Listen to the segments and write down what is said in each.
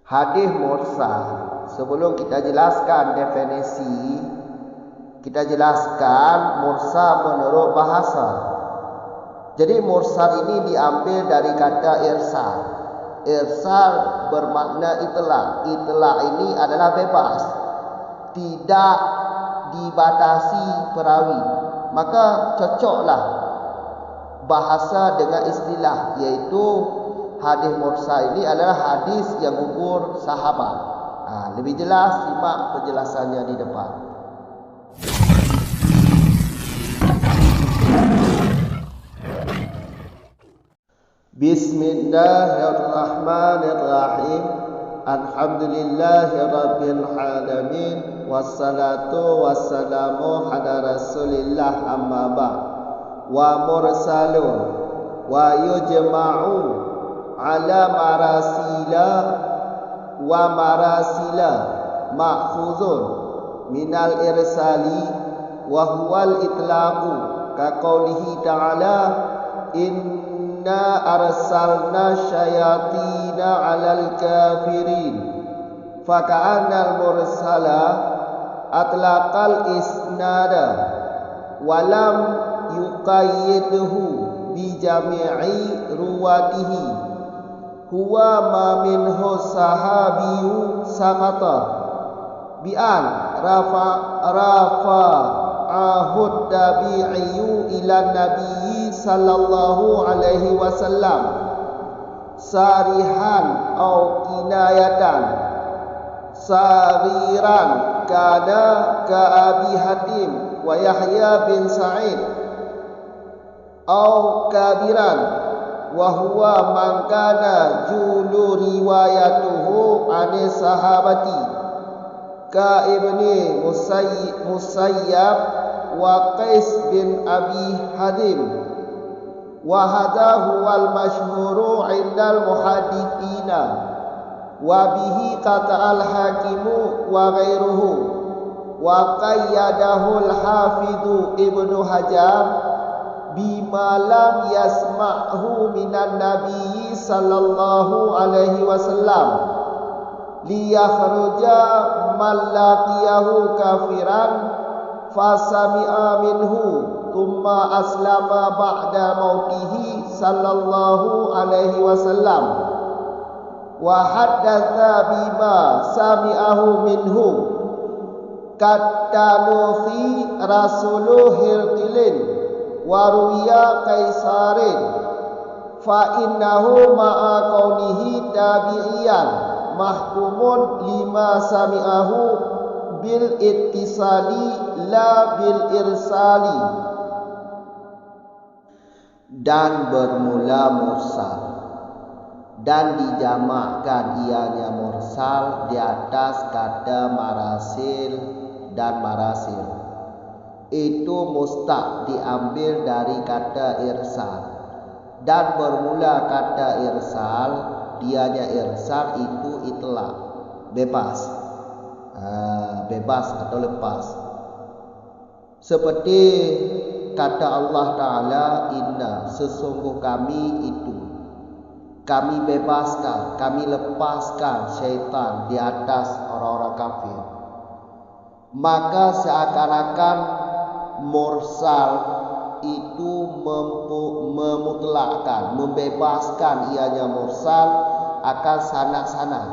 Hadis mursal, sebelum kita jelaskan definisi, kita jelaskan mursal menurut bahasa. Jadi mursal ini diambil dari kata irsal. Irsal bermakna itlaq. Itlaq ini adalah bebas, tidak dibatasi perawi. Maka cocoklah bahasa dengan istilah, yaitu hadis mursal ini adalah hadis yang gugur sahabat. Lebih jelas simak penjelasannya di depan. Bismillahirrahmanirrahim. Alhamdulillahirabbil alamin, wassalatu wassalamu ala Rasulillah, amma ba'd. Wa mursalun wa yujma'u ala marasila ma'khuzun minal irsali wa huwal itlaqu ka qawlihi ta'ala inna arsalna syayatina 'alal kafirin faka'annal mursala atlaqal isnada walam yuqayyidhu bi jami'i ruwatihi huwa ma minhu sahabiyyu sakata bi an rafa ahud tabi'iyyu ila nabiyyi sallallahu alaihi wasallam sarihan au kinayatan sagiran kana ka Abi Hatim wa Yahya bin Sa'id au kabiran wa huwa man kana julu riwayatuhu anis sahabati ka Ibni Musayyab wa Qais bin Abi Hadim wa hadahu wal masyhuru indal muhadditsina wa bihi qata al hakimu wa ghairuhu wa qayyadahu al hafidhu Ibnu Hajar bima lam yasma'hu minan nabiyyi sallallahu alaihi wasallam liyakhruja man laqiyahu kafiran fasami'a minhu thumma aslama ba'da mautihi sallallahu alaihi wasallam wa haddatsa bima sami'ahu minhu katanufi rasuluh hirtilin waruya kaisarin fa innahu ma'a kaunihi tabi'iyan mahkumun lima sami'ahu bil ittisali la bil irsali. Dan bermula mursal dan dijamakkan ianya mursal di atas kata marasil dan marasil. Itu mustaq diambil dari kata irsal, dan bermula kata irsal, dianya irsal itu itlaq, bebas, bebas atau lepas. Seperti kata Allah Ta'ala, inna, sesungguh kami itu, kami bebaskan, kami lepaskan syaitan di atas orang-orang kafir. Maka seakan-akan mursal itu memutlakkan, membebaskan ianya mursal akan sanad-sanad,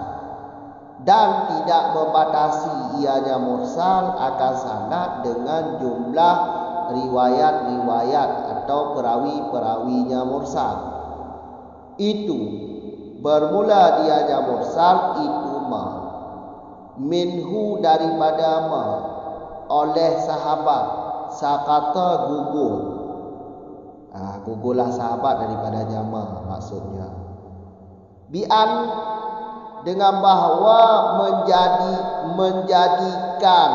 dan tidak membatasi ianya mursal akan sanad dengan jumlah riwayat-riwayat atau perawi-perawinya mursal. Itu bermula dianya mursal itu minhu daripada oleh sahabat sakata gugur. Gugurlah sahabat daripada jama, maksudnya bi'an dengan bahawa menjadikan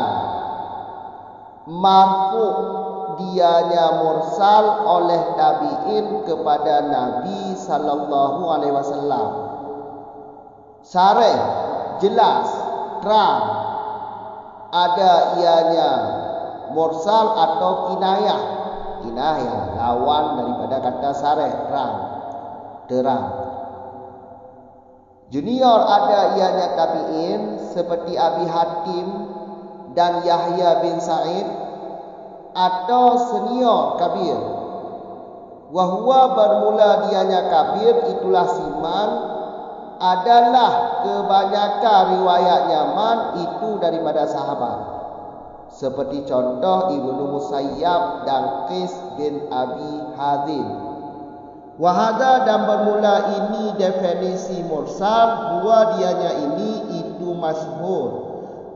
marfu dianya mursal oleh tabi'in kepada Nabi sallallahu alaihi wasallam sarih, jelas, terang, ada ianya mursal atau kinayah. Kinayah lawan daripada kata sarih, terang. Junior ada ianya tabi'in seperti Abi Hatim dan Yahya bin Sa'id, atau senior kabir. Wahwa bermula dianya kabir, itulah siman, adalah kebanyakan riwayatnya man itu daripada sahabat. Seperti contoh Ibnu Musayyab dan Qais bin Abi Hazim. Wahada dan bermula ini definisi mursal, dua dianya ini itu masyhur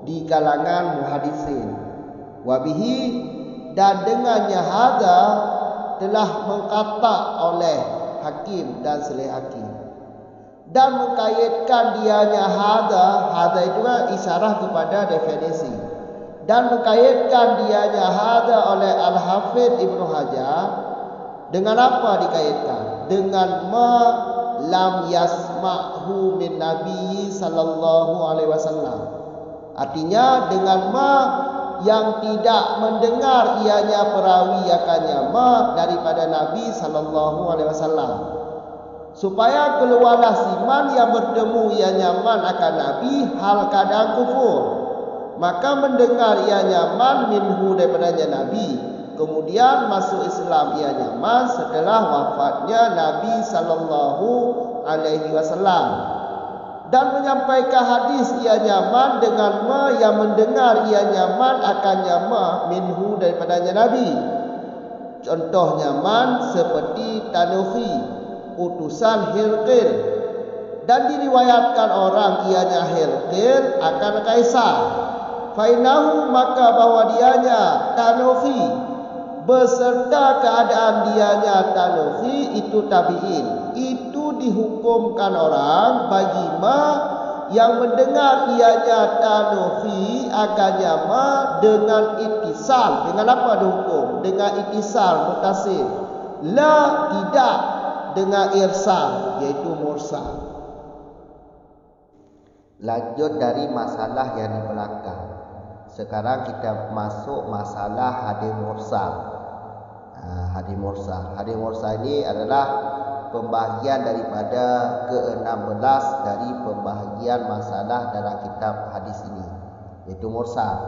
di kalangan muhadisin. Wabihi dan dengannya hada telah mengkatak oleh Hakim dan Selaih Hakim. Dan mengkaitkan dianya hada itu isyarah kepada definisi. Dan mengkaitkan dianya hada oleh Al-Hafidh Ibnu Hajar. Dengan apa dikaitkan? Dengan ma lam yasma'hu min Nabi sallallahu alaihi wasallam. Artinya dengan ma yang tidak mendengar ianya perawi akannya ma daripada Nabi sallallahu alaihi wasallam. Supaya keluarlah siman yang bertemu ianya man akan Nabi hal kadang kufur. Maka mendengar ianya man minhu daripadanya Nabi. Kemudian masuk Islam ianya man setelah wafatnya Nabi sallallahu alaihi wasallam. Dan menyampaikan hadis ianya man dengan ma yang mendengar ianya man akannya ma minhu daripadanya Nabi. Contohnya man seperti Tanuhi, utusan Hirqil. Dan diriwayatkan orang ianya Hirqil akan Kaisar. Fainahu maka bahwa dianya Tanuhi beserta keadaan dianya Tanuhi itu tabi'in. Itu dihukumkan orang bagi ma yang mendengar ianya Tanuhi akannya ma dengan ittisal. Dengan apa dihukum? Dengan ittisal muttasil. La tidak dengan irsal, yaitu mursal. Lanjut dari masalah yang di belakang. Sekarang kita masuk masalah hadis mursal. Hadis mursal. Hadis mursal ini adalah pembahagian daripada ke-16 dari pembahagian masalah dalam kitab hadis ini, yaitu mursal.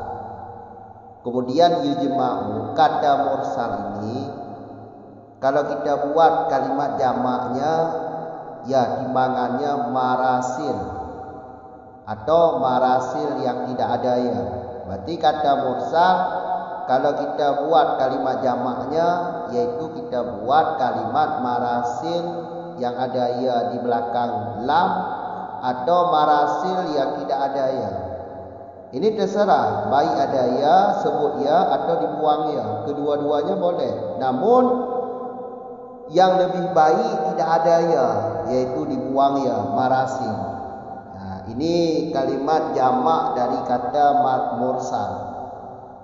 Kemudian yujma'u, kata mursal ini kalau kita buat kalimat jamaknya, ya timbangannya marasil atau marasil yang tidak ada ya. Berarti kata mursal kalau kita buat kalimat jamaknya, yaitu kita buat kalimat marasil yang ada ya di belakang lam atau marasil yang tidak ada ya. Ini terserah, baik ada ya, sebut ya atau dibuang ya. Kedua-duanya boleh. Namun yang lebih baik tidak ada ya, yaitu dibuang ya, marasil. Ini kalimat jamak dari kata mursal.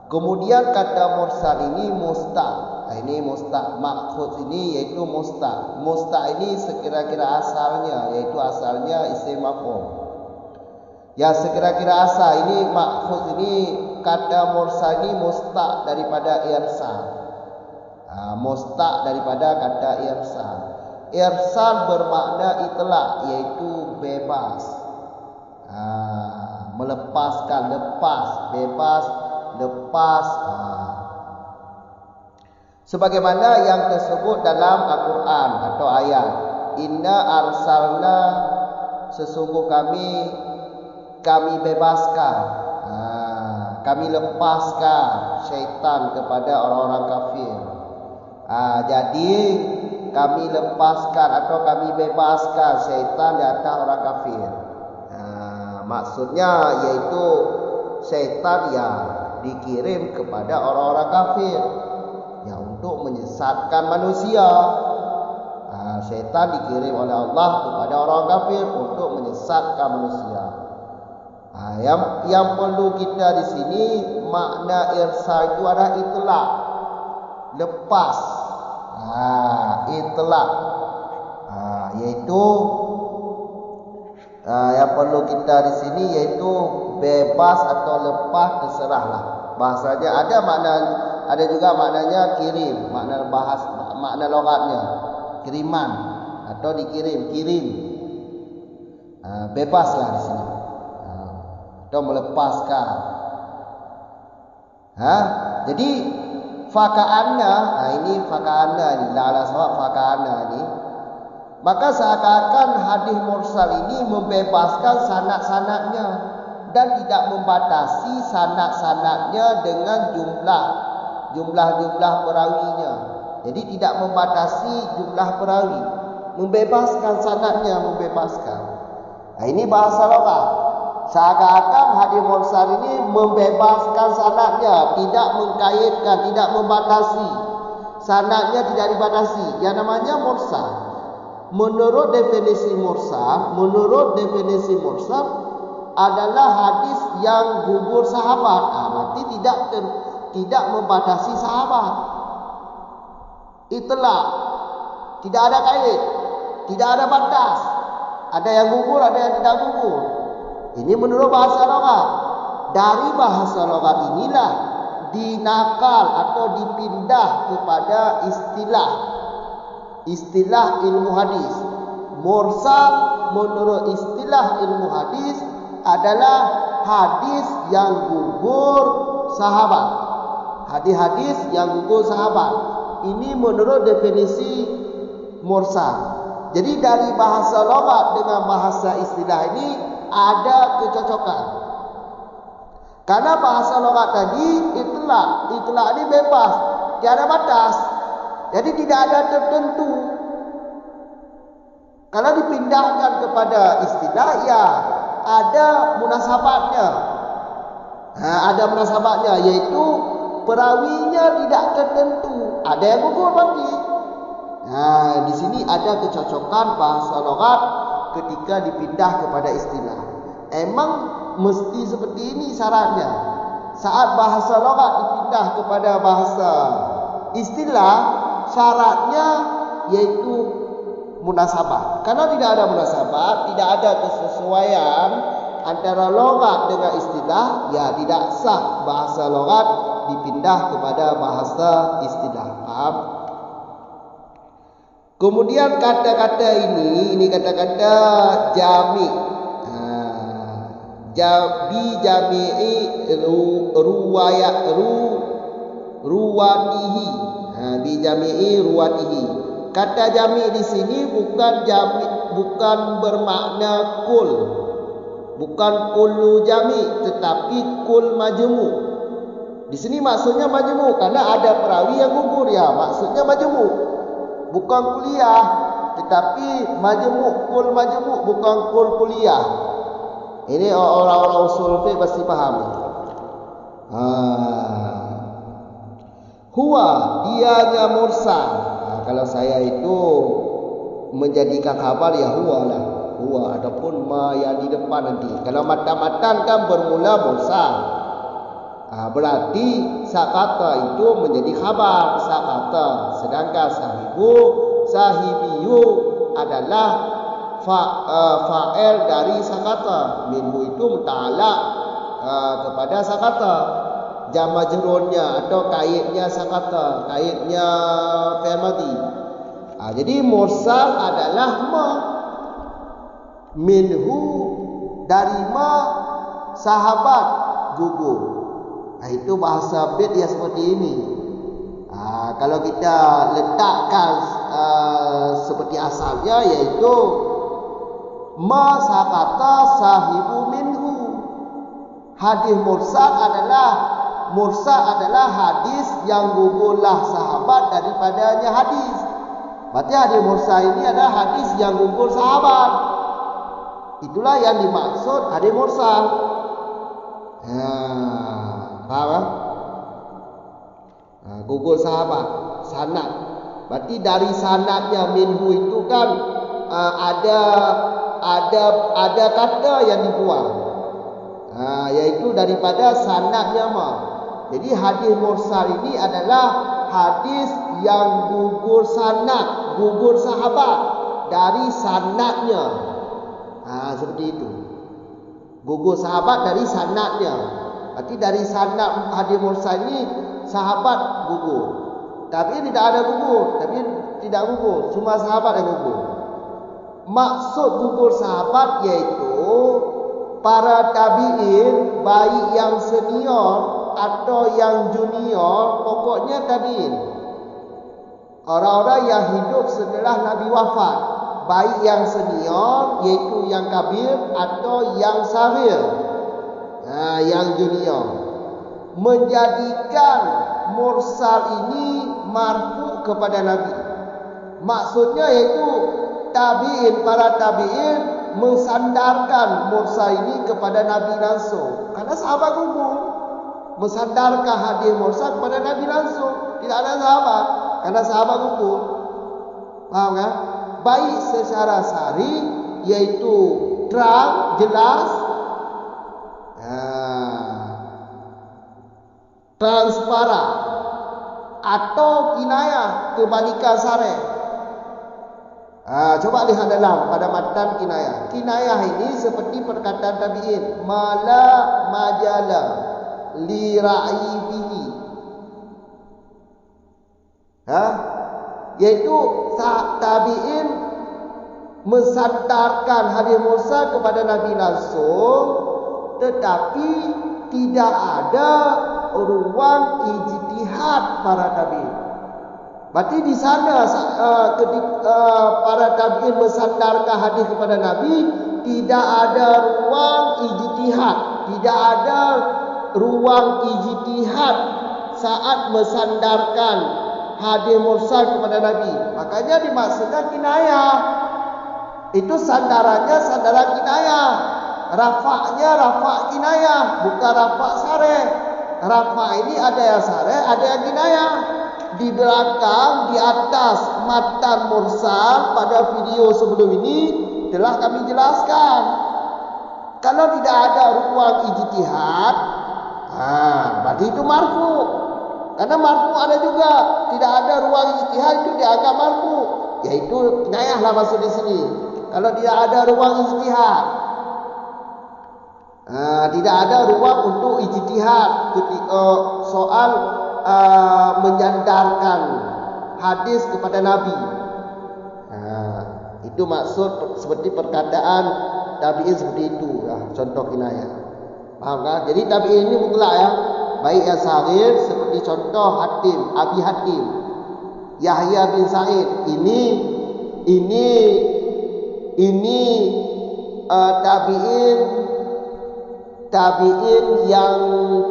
Kemudian kata mursal ini mustaq. Ini mustaq, makhud ini yaitu mustaq. Mustaq ini sekira-kira asalnya, yaitu asalnya isim maf'ul. Ya sekira-kira asal ini makhud ini kata mursal ini mustaq daripada irsal. Mustaq daripada kata irsal. Irsal bermakna itlaq, yaitu bebas. Melepaskan, lepas, bebas, lepas. Sebagaimana yang tersebut dalam Al-Quran atau ayat, inna arsalna, sesungguh kami bebaskan, kami lepaskan syaitan kepada orang-orang kafir. Jadi kami lepaskan atau kami bebaskan syaitan di atas orang kafir. Maksudnya yaitu syaitan yang dikirim kepada orang-orang kafir yang untuk menyesatkan manusia. Syaitan dikirim oleh Allah kepada orang kafir untuk menyesatkan manusia. Yang perlu kita di sini makna irsal itu adalah itlaq, lepas. Itlaq yaitu yang perlu kita di sini yaitu bebas atau lepas, terserahlah. Bahasanya ada juga maknanya kirim, makna logatnya kiriman atau dikirim, kirim. Bebaslah di sini. Atau melepaskan. Jadi faka'anna, ini faka'anna ini, la'ala sawab faka'anna ini. Maka seakan-akan hadis mursal ini membebaskan sanad-sanadnya dan tidak membatasi sanad-sanadnya dengan jumlah perawinya. Jadi tidak membatasi jumlah perawi, membebaskan sanadnya, membebaskan. Ini bahasa loghat. Seakan-akan hadis mursal ini membebaskan sanadnya, tidak mengkaitkan, tidak membatasi. Sanadnya tidak dibatasi. Yang namanya mursal. Menurut definisi mursal adalah hadis yang gugur sahabat. Berarti tidak membatasi sahabat. Itulah tidak ada kait, tidak ada batas. Ada yang gugur, ada yang tidak gugur. Ini menurut bahasa loghat. Dari bahasa loghat inilah dinakal atau dipindah kepada istilah ilmu hadis. Mursal menurut istilah ilmu hadis adalah hadis yang gugur sahabat. Hadis-hadis yang gugur sahabat. Ini menurut definisi mursal. Jadi dari bahasa loghat dengan bahasa istilah ini ada kecocokan. Karena bahasa loghat tadi itulah ini bebas, tiada batas. Jadi tidak ada tertentu. Kalau dipindahkan kepada istilah, ya ada munasabatnya. Ada munasabatnya, yaitu perawinya tidak tertentu. Ada yang gugur berarti. Di sini ada kecocokan bahasa loghat ketika dipindah kepada istilah. Emang mesti seperti ini syaratnya. Saat bahasa loghat dipindah kepada bahasa istilah, syaratnya yaitu munasabah. Karena tidak ada munasabah, tidak ada kesesuaian antara loghat dengan istilah, ya tidak sah bahasa loghat dipindah kepada bahasa istilah. Paham? Kemudian kata-kata ini kata-kata jami. Bi jami'i ruwatihi. Bi jami'i ruwatihi. Kata jami di sini bukan bermakna kul. Bukan kullu jami, tetapi kul majmu. Di sini maksudnya majmu karena ada perawi yang gugur, ya maksudnya majmu. Bukan kuliah, tetapi majmu' bukan kul kuliah. Ini orang-orang usul fiqh pasti paham. Huwa dianya mursal. Kalau saya itu menjadikan khabar, ya huwa lah. Huwa ataupun ma yang di depan nanti. Kalau matan-matan kan bermula mursal. Berarti sakata itu menjadi khabar sakata. Sedangkan sahibiyu adalah fa'il dari sakata. Minhu itu muta'alaq kepada sakata. Jam majrurnya atau kaitnya sakata, kaitnya fi'il madhi. Jadi mursal adalah ma. Minhu dari ma sahabat gugur. Itu bahasa bait ya seperti ini. Kalau kita letakkan seperti asalnya, yaitu ma sakata sahibu minhu. Hadis mursal adalah hadis yang gugurlah sahabat daripadanya hadis. Berarti hadis mursal ini adalah hadis yang gugur sahabat. Itulah yang dimaksud hadis mursal. Paham? Gugur sahabat, sanad. Berarti dari sanadnya minhu itu kan ada kata yang dibuang. Yaitu daripada sanadnya mah. Jadi hadis mursal ini adalah hadis yang gugur sanad, gugur sahabat dari sanadnya. Seperti itu. Gugur sahabat dari sanadnya. Berarti dari sanad hadis mursal ini sahabat gugur. Tapi tidak ada gugur, cuma sahabat yang gugur. Maksud gugur sahabat yaitu para tabi'in, baik yang senior atau yang junior, pokoknya tabi'in. Orang-orang yang hidup setelah Nabi wafat, baik yang senior yaitu yang kabir atau yang saghir, yang junior, menjadikan mursal ini marfu kepada Nabi. Maksudnya yaitu tabi'in, para tabi'in mensandarkan mursal ini kepada Nabi langsung. Karena sahabat gugur mensandarkan hadis mursal kepada Nabi langsung, tidak ada sahabat, karena sahabat gugur. Paham kan? Baik secara sari yaitu terang, jelas, transparan, atau kinayah, kebalikan sari. Coba lihat dalam pada matan kinayah. Kinayah ini seperti perkataan tabi'in, mala majala li ra'i bihi. Yaitu tabi'in mensandarkan hadis mursal kepada Nabi langsung, tetapi tidak ada ruang ijtihad para tabi'in. Berarti di sana ketika para tabi'in mensandarkan hadis kepada Nabi, tidak ada ruang ijtihad, tidak ada ruang ijtihad saat mensandarkan hadis mursal kepada Nabi. Makanya dimaksudkan kinayah. Itu sandarannya sandaran kinayah. Rafa'nya rafa' kinayah, bukan rafa' sareh. Rafa' ini ada yang sareh, ada yang kinayah. Di belakang, di atas matan mursal pada video sebelum ini telah kami jelaskan. Kalau tidak ada ruang ijtihad, berarti itu marfu. Karena marfu ada juga, tidak ada ruang ijtihad itu dianggap marfu. Yaitu kinayah lah maksud di sini. Kalau tidak ada ruang ijtihad, tidak ada ruang untuk ijtihad ketika soal menyandarkan hadis kepada Nabi. Itu maksud seperti perkataan tabi'in seperti itu. Contoh kinayah. Paham kan? Jadi tabi'in ini mutlak ya. Baik yang saghir seperti contoh Hatim, Abi Hatim, Yahya bin Sa'id. Ini tabi'in yang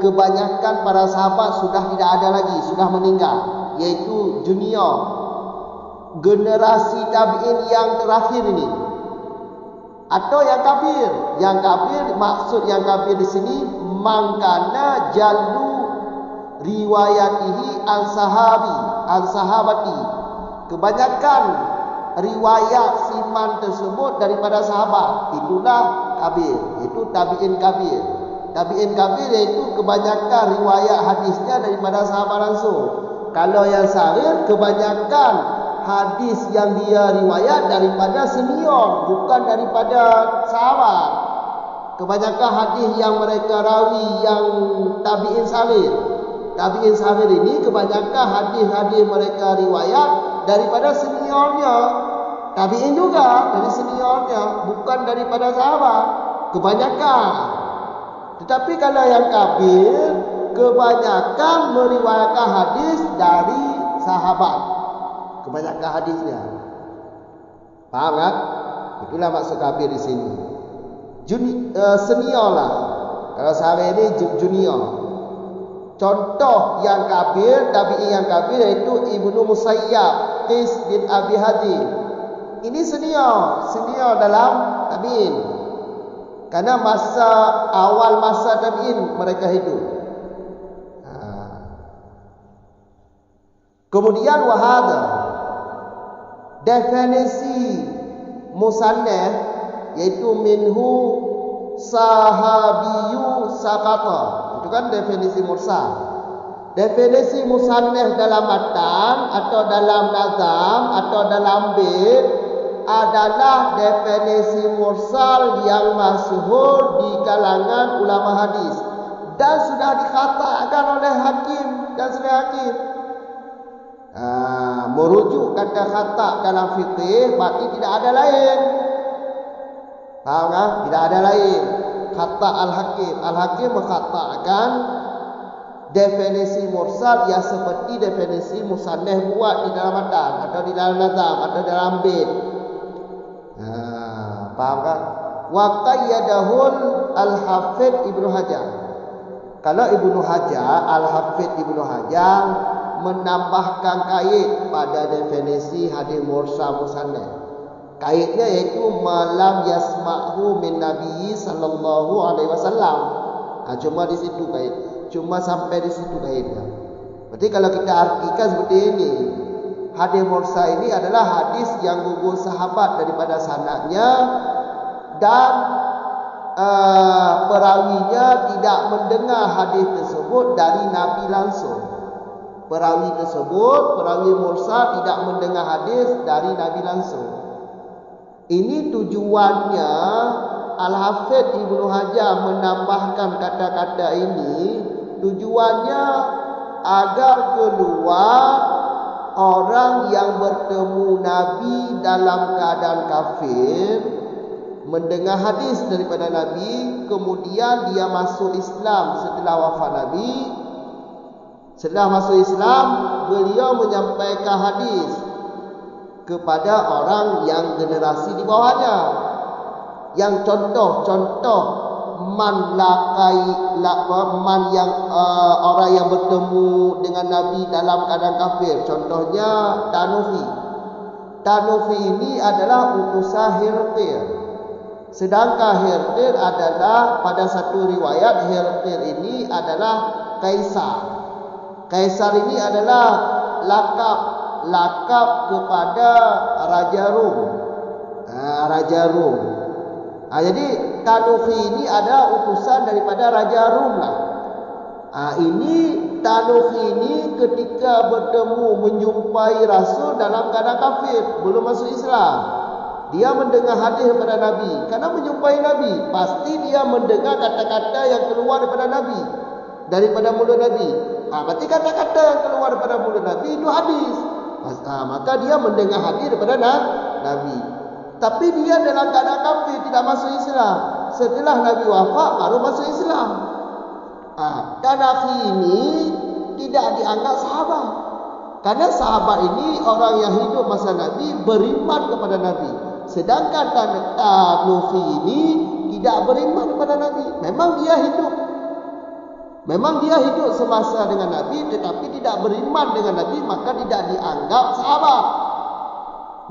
kebanyakan para sahabat sudah tidak ada lagi, sudah meninggal, yaitu junior, generasi tabi'in yang terakhir ini, atau yang kabir. Yang kabir, maksud yang kabir di sini mangkana jallu riwayatihi an sahabati. Kebanyakan riwayat siman tersebut daripada sahabat, itulah kabir, itu tabi'in kabir. Tabi'in kabir yaitu kebanyakan riwayat hadisnya daripada sahabat langsung. Kalau yang saghir, kebanyakan hadis yang dia riwayat daripada senior, bukan daripada sahabat. Kebanyakan hadis yang mereka rawi yang tabi'in saghir. Tabi'in saghir ini kebanyakan hadis-hadis mereka riwayat daripada seniornya. Tabi'in juga dari seniornya, bukan daripada sahabat. Kebanyakan. Tetapi kalau yang kabir, kebanyakan meriwayatkan hadis dari sahabat. Kebanyakan hadisnya. Paham kan? Itulah maksud kabir di sini. Senior lah. Kalau sahabat ini junior. Contoh yang kabir, tabi'in yang kabir yaitu Ibnu Musayyab, Qis bin Abi Hadim. Ini senior dalam tabi'in. Karena awal masa tabi'in mereka hidup. Kemudian wahada, definisi musannaf yaitu minhu sahabiyu sakata. Itu kan definisi mursal. Definisi musannaf dalam matan atau dalam nazam atau dalam bait adalah definisi mursal yang masyhur di kalangan ulama hadis dan sudah dikatakan oleh hakim dan selain hakim. Merujuk kata khata dalam fikih berarti tidak ada lain. Faham kan? Tidak ada lain. Kata Al-Hakim. Al-Hakim mengatakan definisi mursal yang seperti definisi musannif buat di dalam matan atau di dalam nazam atau dalam bait. Faham kan? Wa qayyadahul Al-Hafidz Ibnu Hajar. Kalau Ibnu Hajar, Al-Hafidz Ibnu Hajar menambahkan kait pada definisi hadis mursal musannif. Kaitnya iaitu malam yasma'hu min Nabi sallallahu alaihi wasallam. Cuma di situ kait. Cuma sampai di situ kaitnya. Berarti kalau kita artikan seperti ini, hadis mursal ini adalah hadis yang gugur sahabat daripada sanadnya dan perawinya tidak mendengar hadis tersebut dari Nabi langsung. Perawi tersebut, perawi mursal tidak mendengar hadis dari Nabi langsung. Ini tujuannya Al-Hafidz Ibnu Hajar menambahkan kata-kata ini, tujuannya agar keluar orang yang bertemu Nabi dalam keadaan kafir, mendengar hadis daripada Nabi, kemudian dia masuk Islam setelah wafat Nabi. Setelah masuk Islam, beliau menyampaikan hadis kepada orang yang generasi di bawahnya. Yang contoh man orang yang bertemu dengan Nabi dalam keadaan kafir. Contohnya Tanufi. Tanufi ini adalah utusan Hirqil. Sedangkan Hirqil adalah, pada satu riwayat Hirqil ini adalah kaisar. Kaisar ini adalah lakap kepada Raja Rum. Raja Rum. Jadi Tanufi ini adalah utusan daripada Raja Rum lah. Ini Tanufi ini ketika bertemu menjumpai Rasul dalam keadaan kafir, belum masuk Islam. Dia mendengar hadis daripada Nabi. Karena menjumpai Nabi, pasti dia mendengar kata-kata yang keluar daripada Nabi, daripada mulut Nabi. Berarti kata-kata yang keluar daripada mulut Nabi itu hadis. Maka dia mendengar hadis daripada Nabi. Tapi dia dalam keadaan kafir, tidak masuk Islam. Setelah Nabi wafat baru masuk Islam. Tanufi ini tidak dianggap sahabat. Karena sahabat ini orang yang hidup masa Nabi, beriman kepada Nabi. Sedangkan Tanufi ini tidak beriman kepada Nabi. Memang dia hidup semasa dengan Nabi, tetapi tidak beriman dengan Nabi, maka tidak dianggap sahabat.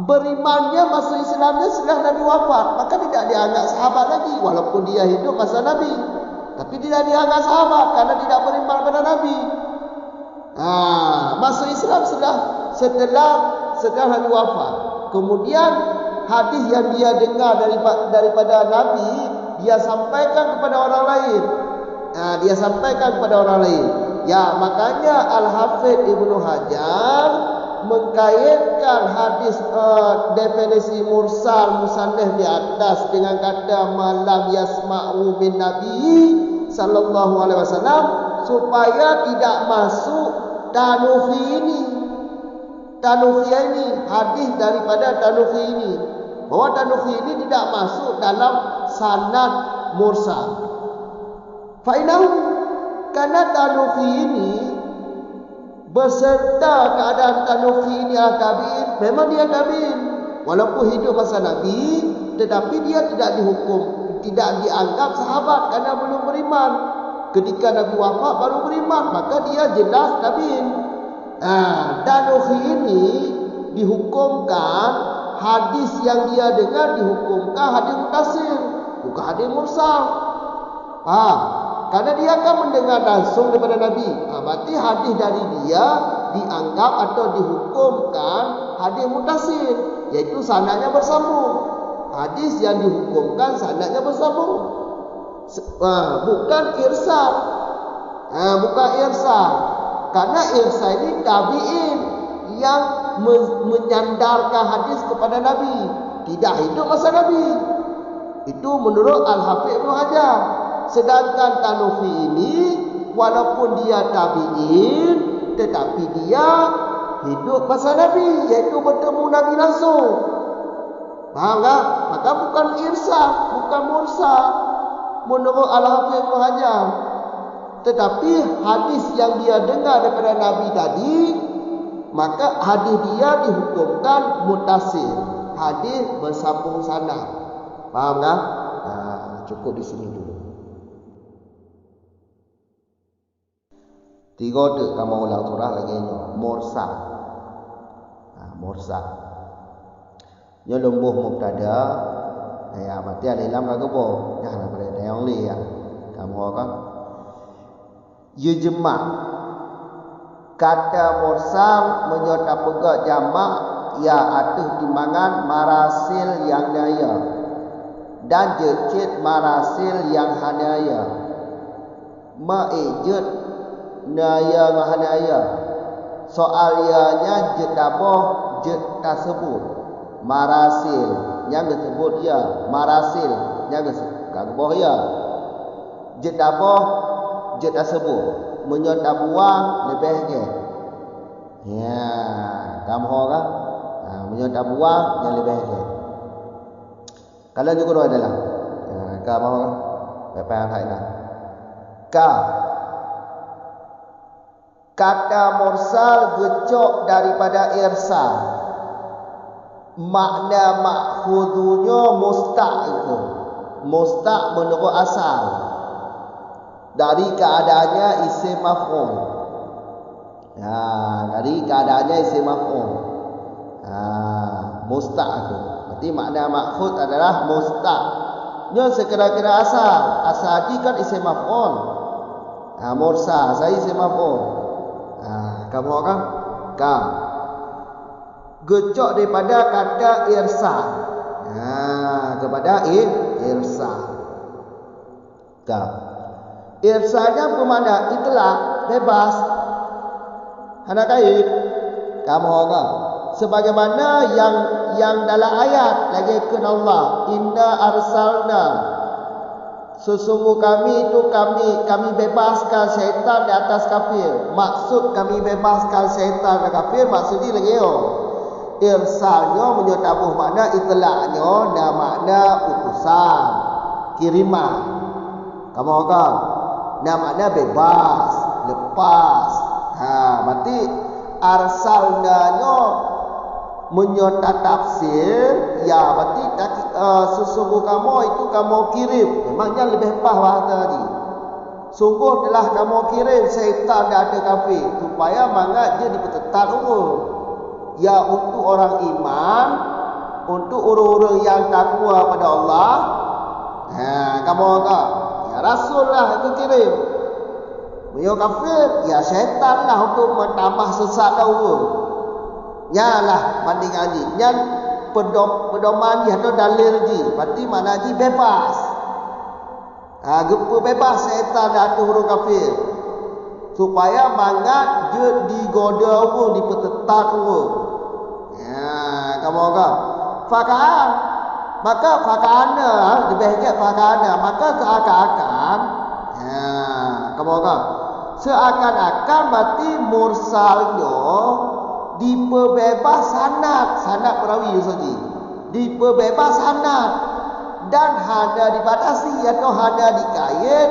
Berimannya masuk Islamnya setelah Nabi wafat, maka tidak dianggap sahabat lagi, walaupun dia hidup masa Nabi. Tapi tidak dianggap sahabat karena tidak beriman kepada Nabi. Masuk Islam setelah Nabi wafat. Kemudian hadis yang dia dengar daripada Nabi, dia sampaikan kepada orang lain. Makanya Al-Hafidz Ibnu Hajar mengkaitkan hadis definisi mursal musannif di atas dengan kata malam yasma'u bin Nabi sallallahu alaihi wasallam supaya tidak masuk Tanufi ini. Hadis daripada Tanufi ini, bahwa Tanufi ini tidak masuk dalam sanad mursal. Fainahu, karena Tanufi ini beserta keadaan Tanufi ini tabi'in, memang dia tabi'in, walaupun hidup masa Nabi, tetapi dia tidak dihukum, tidak dianggap sahabat karena belum beriman. Ketika Nabi wafat baru beriman, maka dia jelas tabi'in. Tanufi ini dihukumkan, hadis yang dia dengar dihukumkan hadis mutassil, bukan hadis mursal. Karena dia akan mendengar langsung daripada Nabi. Berarti hadis dari dia dianggap atau dihukumkan hadis mutassil, yaitu sanadnya bersambung. Hadis yang dihukumkan sanadnya bersambung. Bukan irsal. Karena irsal ini tabi'in yang menyandarkan hadis kepada Nabi, tidak hidup masa Nabi. Itu menurut Al-Hafidz Ibnu Hajar. Sedangkan Tanufi ini walaupun dia tabi'in, tetapi dia hidup masa Nabi, yaitu bertemu Nabi langsung. Faham tak? Maka bukan irsal, bukan mursal menurut Al-Hafidh Ibnu Hajar. Tetapi hadis yang dia dengar daripada Nabi tadi, maka hadis dia dihukumkan muttasil, hadis bersambung sanad. Faham tak? Cukup di sini dulu. 3 tu kamu ulang surah lagi ni mursal. Mursal. Nya lumbuh mubtada. Ya berarti alilam ka gepo. Jangan pada yang li ya. Kamu kan yujma. Kata mursal menyota pegak jamak ya atuh timbangan marasil yang daya dan jecit marasil yang hanaya. Ma'ijut naya mahanaya. Soal ianya jet daboh jet tersebut. Marasil yang disebut ya, marasil yang disebut ya. Jet daboh jet tersebut. Menyota buang lebih ke. Ya, kamu kan? Menyota buang yang lebih ke. Kalau juga adalah kamu kan? Apa yang lain lah. Kata mursal gecok daripada irsal. Makna makhudhunya mustaq itu. Mustaq menurut asal. Dari keadaannya isim maf'ul. Ya, dari keadaannya isim maf'ul. Mustaq itu. Berarti makna makhudh adalah mustaq. Nya sekira-kira asal. Asal tadi kan isim maf'ul. Mursal saya isim maf'ul. Kamu kan? Gecok daripada kata irsal. Kepada irsal. Irsalnya bermakna itulah bebas. Hendak kait. Kamu kan? Sebagaimana yang dalam ayat lagi kena Allah, inna arsalna, sesungguh kami itu kami bebaskan syaitan di atas kafir. Maksud kami bebaskan syaitan dan kafir maksudnya lagi irsalnya menyatabuh makna itla'nya dan makna utusan, kiriman. Kamu kan? Dan makna bebas, lepas. Berarti arsalnanya menyota tafsir ya berarti sesungguh kamu itu kamu kirim. Memangnya lebih pas bahasa tadi. Sungguh telah kamu kirim syaitan dan ada kafir supaya mangat dia dipertetap umur. Ya untuk orang iman, untuk orang-orang yang takwa pada Allah. Kamu kan? Ya Rasul lah itu kirim. Beliau kafir, ya syaitan lah untuk menambah sesat umur. Nyalah banding haji. Nyan pedoman dia atau dalil ji. Berarti mana ji bebas. Gepa bebas syaitan dan huruf kafir. Supaya mangat dia digoda pun dipertetap pun. Kamu kan? Fakaan. Maka fakana dibahagi fakana. Maka seakan-akan kamu kan? Seakan-akan berarti mursalnya diperbebas sanad perawi saja. Diperbebas sanad dan hanya dibatasi atau hanya dikait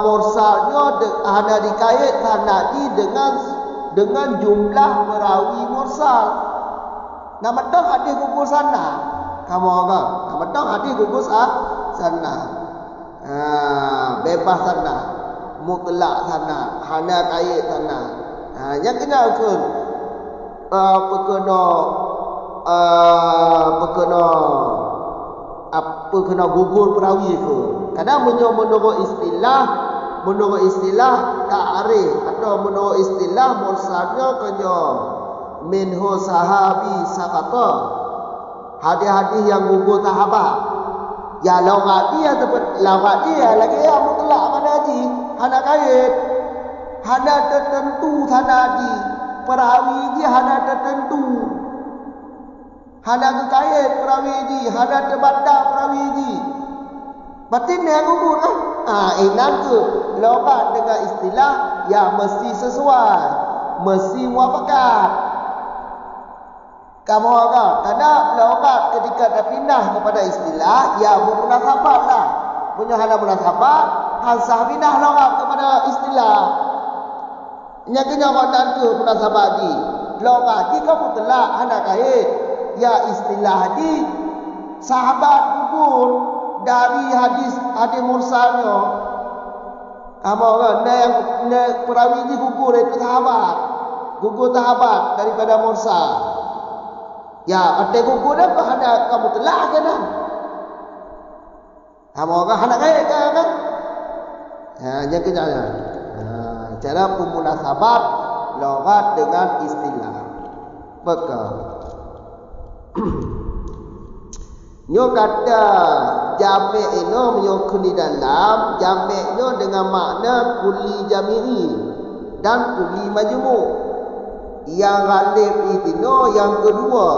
mursalnya hanya dikait sanadi dengan jumlah perawi mursal. Nama dah hadis gugur sanad. Kamu kan? Nama dah hadis gugur sanad. Bebas sanad, mutlak sanad, hanya kait sanad. Yang kena pun kena gugur perawi ke. Kadang menurut istilah ta'rif atau menurut istilah mursalnya kena minhu sahabi sakata. Hadis-hadis yang gugur sahabat. Ya lawat dia lagi ya mutlak mana haji. Hana kait. Hana tertentu sanadi. Perawi dia hana tertentu. Hana kekait perawi dia, hana terbatas perawi dia. Berarti ni yang gugur kan? Inang tu logat dengan istilah yang mesti sesuai, mesti muafakat. Kamu orang, karena orang ketika dah pindah kepada istilah, ya bermunasabat lah. Punya hal munasabat, hansah pindah orang kepada istilah. Yang kena orang tu munasabat di. Orang di kamu telah anak kait. Ya istilah di sahabat gugur dari hadis mursalnya. Kamu orang, yang perawi di gugur itu sahabat. Gugur sahabat daripada mursal. Ya, ada gugur dah ada kamu telah kan? Kamu orang anak kaya kan? Ya, yang kenyanya. Cara pemunasabat loghat dengan istilah. Maka nyo kata jami' ini menyokong di dalam jami' ini dengan makna kuli jami'i dan kuli majmu'. Yang ghalib itu yang kedua,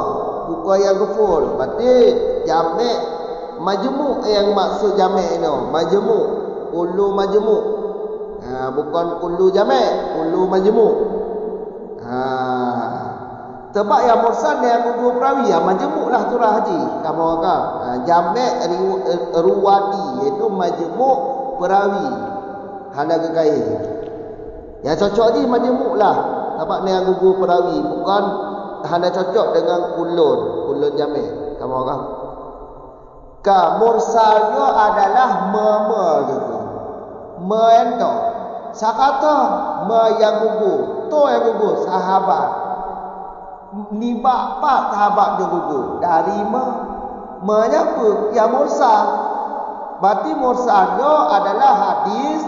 bukan yang kufur. Berarti jami' majmu' yang maksud jami' ini, majmu', ulu majmu'. Bukan ulu jami', ulu majmu'. Sebab yang mursal yang gugur perawi, majmu' lah surah haji. Kamu orang jami' ruwadi, iaitu majmu' perawi. Hana kekait. Yang cocok ni majmu' lah. Sebab ni yang gugur perawi, bukan hanya cocok dengan kulun jami'. Kamu orang. Mursalnya adalah gitu. Ento. Sakata yang gugur, tu yang gugur sahabat. Nibak pak sahabat yang gugur dari apa? Yang mursal. Berarti mursalnya adalah hadis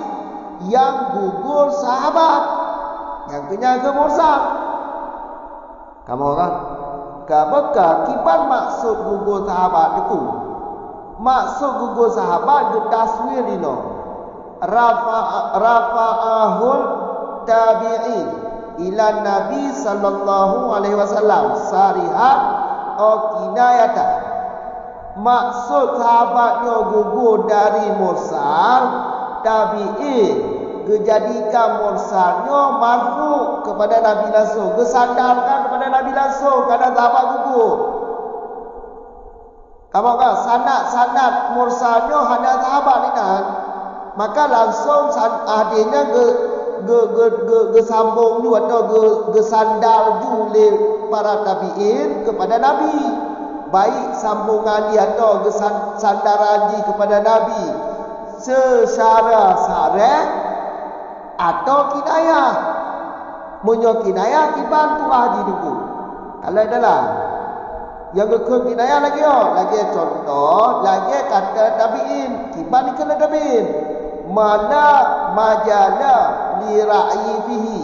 yang gugur sahabat. Yang punya ke mursal. Kamu orang? Kabaka kiban maksud gugur sahabat itu. Maksud gugur sahabat ke taswir dino. Rafa'ahul tabi'in ila Nabi sallallahu alaihi wasallam sarihan atau kinayatan. Maksud sahabatnya gugur dari mursal tabi'in, kejadikan mursalnya marfu kepada Nabi langsung, kesandarkan kepada Nabi langsung kerana sahabat gugur. Kamu kan sanad mursalnya hanya sahabat ni kan. Maka langsung hadisnya ke sambung ju atau ke sandal ju oleh para tabi'in kepada Nabi. Baik sambungan dia atau ke sandaran dia kepada Nabi secara sarih atau kinayah. Munyo kinayah kiban tu haji dulu. Kalau adalah yang ke kinayah lagi contoh, lagi kata tabi'in, kiban kena tabi'in. Mana majala li ra'i fihi.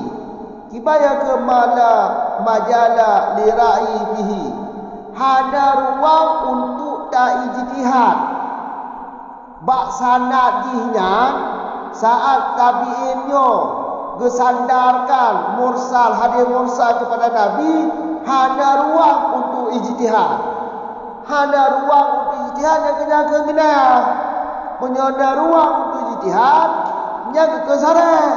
Kibaya ke mana majala li ra'i fihi. Ada ruang untuk tak ijtihad. Bak sanadihnya saat tabi'innya gesandarkan mursal hadis mursal kepada Nabi, ada ruang untuk ijtihad. Ada ruang untuk ijtihad yang kena menyada ruang untuk ijtihad yang kesarah.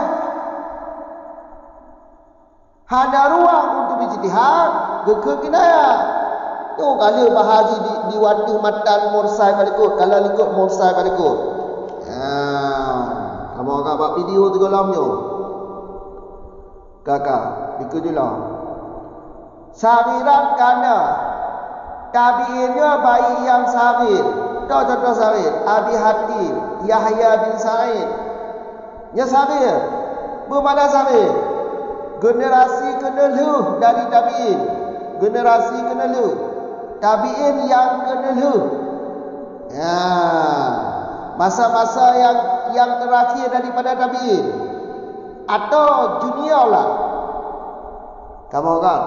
Ada ruang untuk ijtihad kekinayah. Tu kalau bahagi di waktu matan mursal kalikut, kalau ikut mursal kalikut. Kamu agak buat video tu dalamnya. Kakak, ikut dulu. Sawiran kana tabi'innya baik yang sawir. Contoh sawir, Abi Hatim, Yahya bin Sa'id. Ya sawir. Bermana sawir? Generasi kedua dari tabi'in. Generasi kedua. Tabi'in yang kedua. Ya. Masa-masa yang terakhir daripada tabi'in. Atau junior lah. Kamu kan?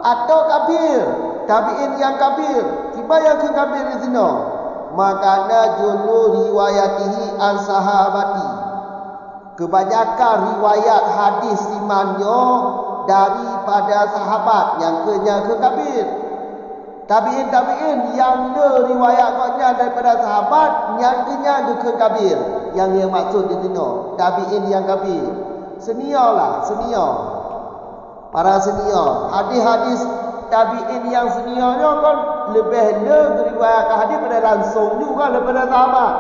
Atau kabir. Tabi'in yang kabir. Tiba yang ke kabir di sini. Makana julu riwayatihi an sahabati. Kebanyakan riwayat hadis imannya daripada sahabat yang ke kabir. Tabi'in yang riwayatnya daripada sahabat yang ke kabir. Yang maksud di sini tabi'in yang kabir. Senior lah, senior. Para senior. Hadis-hadis tabi'in yang seniornya kan lebih riwayatkan hadis pada langsung juga daripada sahabat.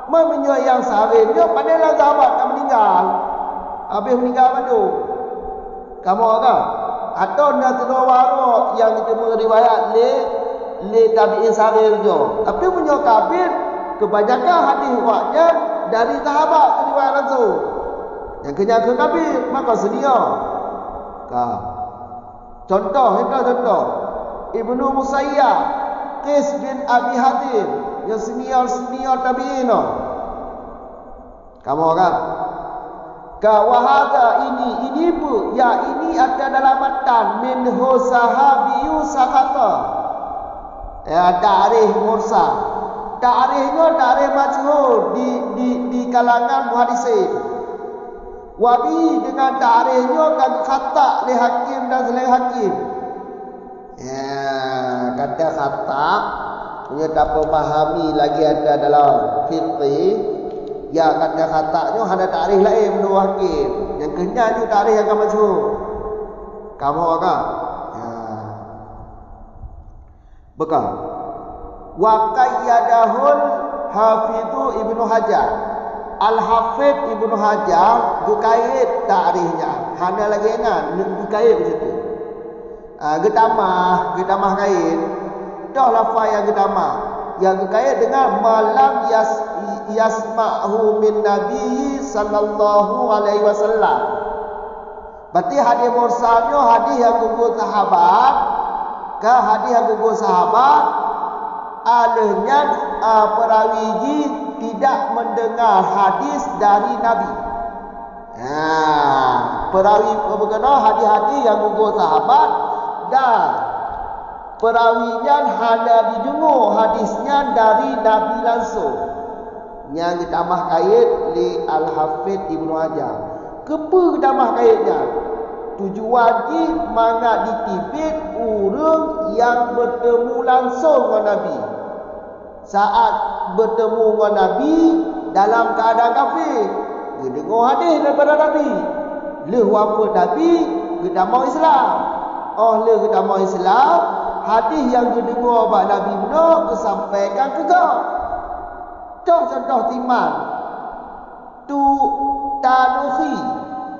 Menyuai yang sahabatnya padahal sahabat tak meninggal. Habis meninggal padu. Kamu kan? Atau nak terwaro yang kita meriwayat le tabi'in sahabatnya. Tapi punya kabir kebanyakan hadis waknya dari sahabat riwayat langsung. Yang kenyang kabir maka senior. Contoh Ibnu Musayyab, Qais bin Abi Hatim, yang senior tabi'in. Kamu kan? Wahada ini pun ini ada dalam matan minhu sahabiyu sakata. Ta'rif mursal. Ta'rifnya ta'rif majhul di kalangan muhaddisin. Wabi dengan ta'rifnya kan khata li hakim dan selain hakim. Kata khata punya tak memahami lagi ada dalam fiqh. Ya kata khatanya ada ta'rif lain menurut hakim. Yang kenyang tu ta'rif yang akan majhul. Kamu kan? Bekal. Wa qayyadahul hafidhu Ibnu Hajar. Al-Hafidh Ibnu Hajar dikait ta'rifnya. Hanya lagi enak dikait begitu. Getamah kain. Dah lafaz yang getamah. Yang dikait dengan malam yasma'hu min Nabi sallallahu alaihi wasallam. Berarti hadis mursalnya hadis yang gugur sahabat. Hadis yang gugur sahabat alahnya perawiji tidak mendengar hadis dari Nabi. Perawi berkena hadis-hadis yang gugur sahabat dan perawinya hanya didengar hadisnya dari Nabi langsung. Yang ditambah kait li Al-Hafidh Ibnu Hajar. Kepa ditambah kaitnya? Tujuan di mana ditipit orang yang bertemu langsung dengan Nabi. Saat bertemu dengan Nabi dalam keadaan kafir, dia dengar hadis daripada Nabi. Le wafat Nabi, kita mau Islam. Le kita mau Islam, hadis yang dia dengar oleh Nabi benar kesampaikan ke kau. Contoh timan. Tu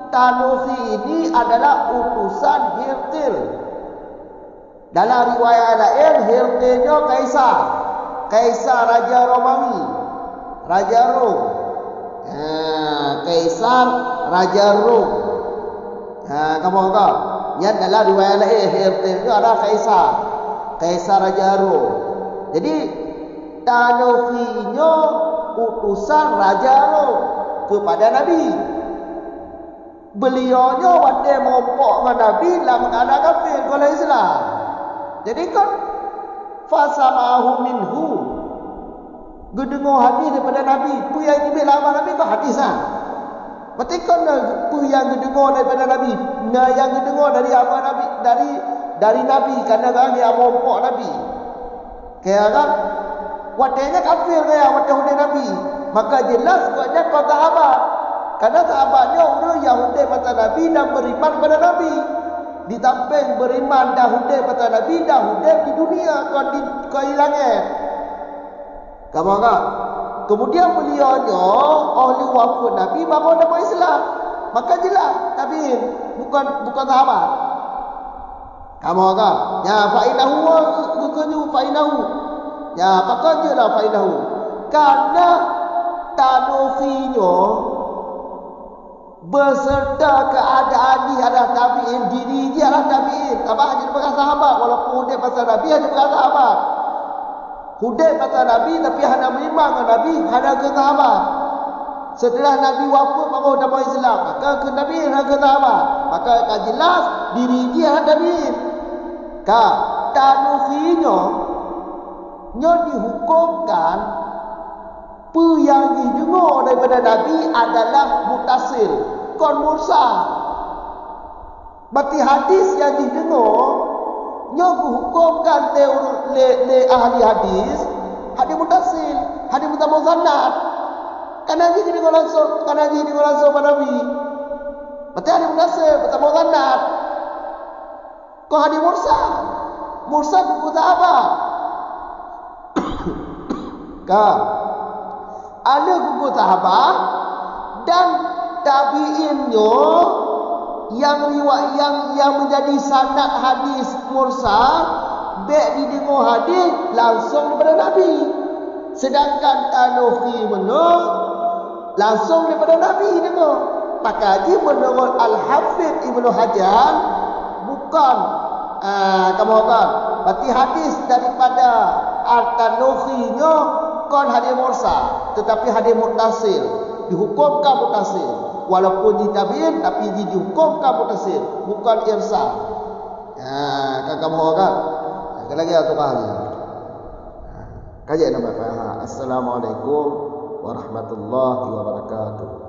Tanuhi ini adalah utusan Hirqil. Dalam riwayat lain Hirqilnya Kaisar Raja Romawi, Raja Rom. Kaisar Raja Rom. Kamu tahu? Yang dalam riwayat lain Hirqilnya adalah Kaisar Raja Rom. Jadi Tanuhinya utusan Raja Rom kepada Nabi. Beliaunya waktu merompok dengan Nabi dalam keadaan kafir kalau Islam. Jadi kan fasamahu minhu. Gedengar hadis daripada Nabi. Apa yang diambil lama Nabi itu hadisan. Berarti kan apa yang gedengar daripada Nabi. Nah yang gedengar dari apa Nabi? Dari Nabi. Kadang-kadang dia merompok Nabi. Kaya kan? Waktunya kafir kaya waktu Nabi. Maka jelas kuatnya kau sahabat. Karena sahabatnya orang Yahudi kata Nabi dan beriman kepada Nabi. Di samping beriman Yahudi kata Nabi, Yahudi di dunia kau hilangnya. Kamu kan? Kemudian beliaunya ahli wafat Nabi baru dapat Islam. Maka jelas Nabi bukan sahabat. Kamu kan? Ya fainahu kekenyu fainahu. Ya pakai je lah fainahu. Karena tanufinya beserta keadaan dia adalah tabi'in, diri dia adalah tabi'in. Abah hanya bukan sahabat, walaupun Hudayb pasal Nabi hanya bukan sahabat. Hudayb pasal Nabi tapi hanya beriman dengan Nabi, hanya ke sahabat. Setelah Nabi wafat baru dapat Islam, maka ke Nabi hanya ke sahabat. Maka akan jelas diri dia adalah tabi'in. Tanufinya dihukumkan apa yang didengar daripada Nabi adalah mutasil, mursal. Berarti hadis yang didengar dihukumkan le ahli hadis mutasil, hadis mutamazannat. Karena dia didengar langsung pada Nabi. Berarti hadis mutasil mutamazannat. Kau hadis mursal. mursal buku sahabat. Kan? Ada buku sahabat dan tabi'innya yang menjadi sanad hadis mursal baik didengar hadis langsung daripada Nabi. Sedangkan tanuhi menurut langsung daripada Nabi dengar. Maka menurut Al-Hafidh Ibnu Hajar bukan kamu kan berarti hadis daripada At-Tanuhi-nya bukan hadis mursal tetapi hadis muttasil, dihukumkan muttasil walaupun ditabiin tapi dihukumkan muttasil bukan irsal. Kan kamu kan lagi atau kali kajian nama. Assalamualaikum warahmatullahi wabarakatuh.